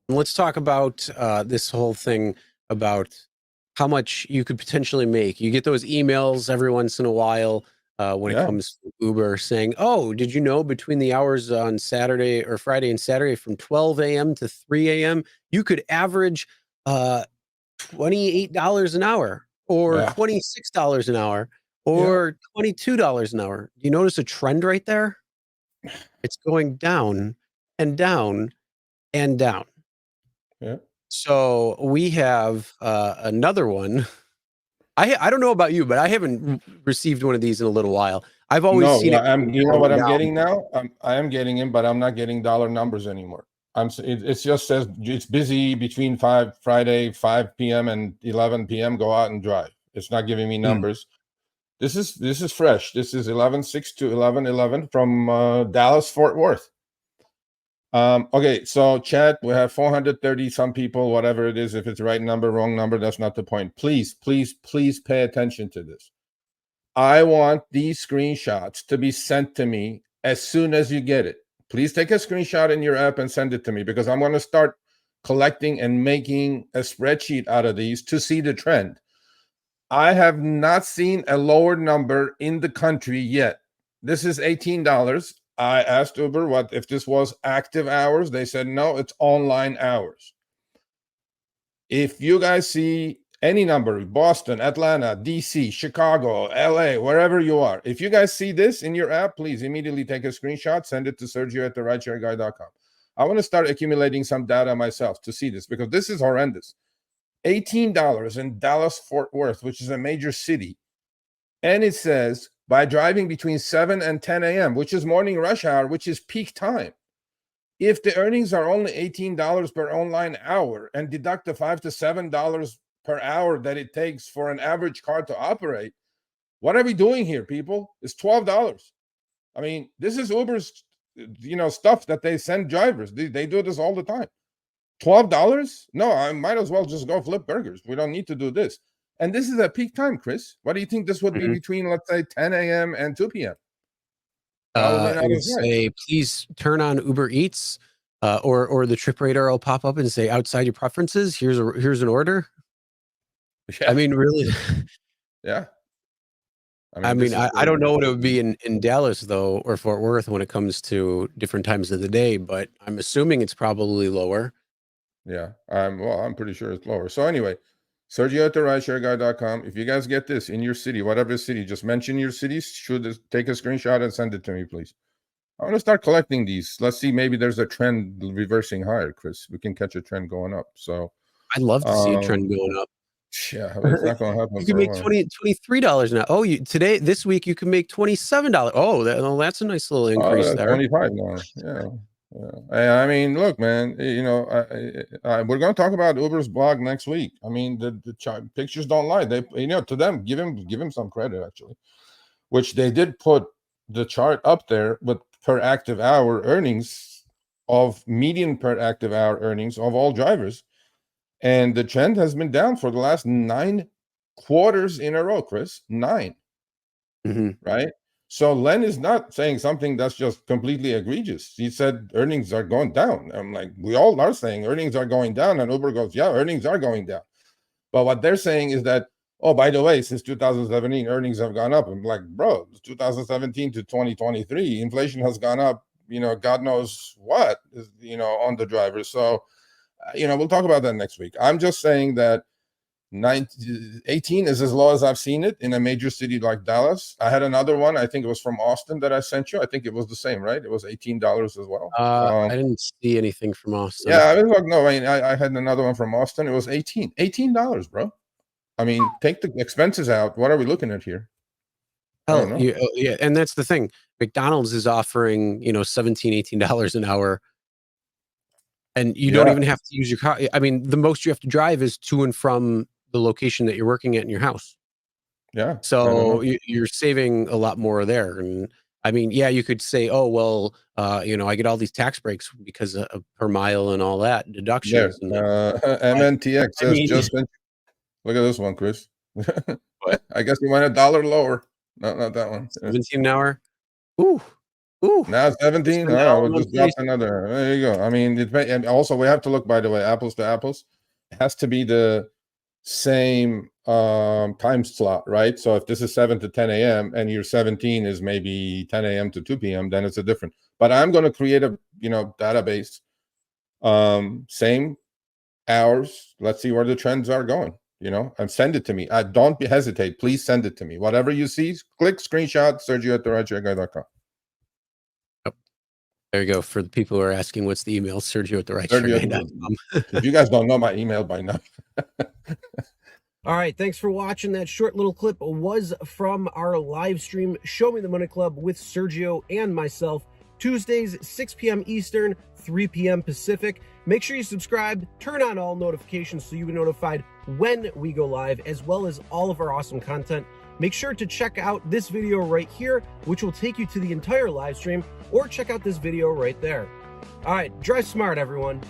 Let's talk about this whole thing about how much you could potentially make. You get those emails every once in a while when it comes to Uber saying, oh, did you know between the hours on Saturday or Friday and Saturday from 12 a.m. to 3 a.m., you could average $28 an hour or $26 an hour or $22 an hour. You notice a trend right there? It's going down and down and down. Yeah. So we have another one. I don't know about you, but I haven't received one of these in a little while. I've always seen it. You know what I'm getting now? I am getting it, but I'm not getting dollar numbers anymore. It just says it's busy between Friday 5 p.m. and 11 p.m. Go out and drive. It's not giving me numbers. This is fresh. This is 11/6 to 11/11 from Dallas Fort Worth. Okay, so chat, we have 430 some people, whatever it is. If it's the right number, wrong number, that's not the point. Please pay attention to this. I want these screenshots to be sent to me as soon as you get it. Please take a screenshot in your app and send it to me, because I'm going to start collecting and making a spreadsheet out of these to see the trend. I have not seen a lower number in the country yet. This is $18. I asked Uber what if this was active hours. They said no, it's online hours. If you guys see any number, Boston, Atlanta, DC, Chicago, LA, wherever you are, if you guys see this in your app, please immediately take a screenshot, send it to Sergio at RideShareGuy.com. I want to start accumulating some data myself to see this, because this is horrendous. $18 in Dallas Fort Worth, which is a major city, and it says by driving between 7 and 10 a.m., which is morning rush hour, which is peak time. If the earnings are only $18 per online hour and deduct the $5 to $7 per hour that it takes for an average car to operate, what are we doing here, people? It's $12. I mean, this is Uber's, stuff that they send drivers. They do this all the time. $12? No, I might as well just go flip burgers. We don't need to do this. And this is at peak time, Chris. What do you think this would be between, let's say, 10 a.m. and 2 p.m.? I would say, please turn on Uber Eats, or the trip radar will pop up and say, outside your preferences, here's an order. Yeah. I mean, really. Yeah. I mean, I don't know what it would be in Dallas, though, or Fort Worth when it comes to different times of the day, but I'm assuming it's probably lower. Yeah. I'm pretty sure it's lower. So anyway, Sergio at RideShareGuy.com. If you guys get this in your city, whatever city, just mention your city. Take a screenshot and send it to me, please. I want to start collecting these. Let's see, maybe there's a trend reversing higher, Chris. We can catch a trend going up. So I'd love to see a trend going up. Yeah, but it's not going to happen. You can make $23 now. Oh, this week you can make $27. Oh, that's a nice little increase there. 25 now. Yeah. I mean, look, man. We're going to talk about Uber's blog next week. I mean, the pictures don't lie. They, to them, give him some credit, actually, which they did put the chart up there with per active hour earnings of median per active hour earnings of all drivers. And the trend has been down for the last 9 quarters in a row, Chris. 9. Right? So Len is not saying something that's just completely egregious. He said earnings are going down. I'm like, we all are saying earnings are going down. And Uber goes, yeah, earnings are going down. But what they're saying is that, oh, by the way, since 2017, earnings have gone up. I'm like, bro, 2017 to 2023, inflation has gone up, God knows what, on the drivers. So, we'll talk about that next week. I'm just saying that 18 is as low as I've seen it in a major city like Dallas. I had another one. I think it was from Austin that I sent you. I think it was the same, right? It was $18 as well. I didn't see anything from Austin. Yeah, I was like, no, I had another one from Austin. It was $18, bro. I mean, take the expenses out. What are we looking at here? Oh, yeah. And that's the thing. McDonald's is offering, $17, $18 an hour. And you don't even have to use your car. I mean, the most you have to drive is to and from the location that you're working at in your house. Yeah. So you're saving a lot more there. And I mean, yeah, you could say, oh, well, I get all these tax breaks because of per mile and all that deductions. MNTX says look at this one, Chris. I guess you went $1 lower. Not that one. 17 an hour. Ooh. Ooh, Now 17. for All now right, on we'll just Monday. drop another. There you go. I mean, and also we have to look, by the way, apples to apples. It has to be the same time slot, right? So if this is 7 to 10 a.m. and your 17 is maybe 10 a.m. to 2 p.m., then it's a different. But I'm going to create a database, same hours. Let's see where the trends are going, and send it to me. Don't hesitate. Please send it to me. Whatever you see, click screenshot, Sergio at RideShareGuy.com. There you go. For the people who are asking, what's the email? Sergio at RideShareGuy.com. If you guys don't know my email by now. All right, thanks for watching. That short little clip was from our live stream, Show Me the Money Club with Sergio and myself, Tuesdays, 6 p.m. Eastern, 3 p.m. Pacific. Make sure you subscribe, turn on all notifications so you get notified when we go live, as well as all of our awesome content. Make sure to check out this video right here, which will take you to the entire live stream, or check out this video right there. All right, drive smart, everyone.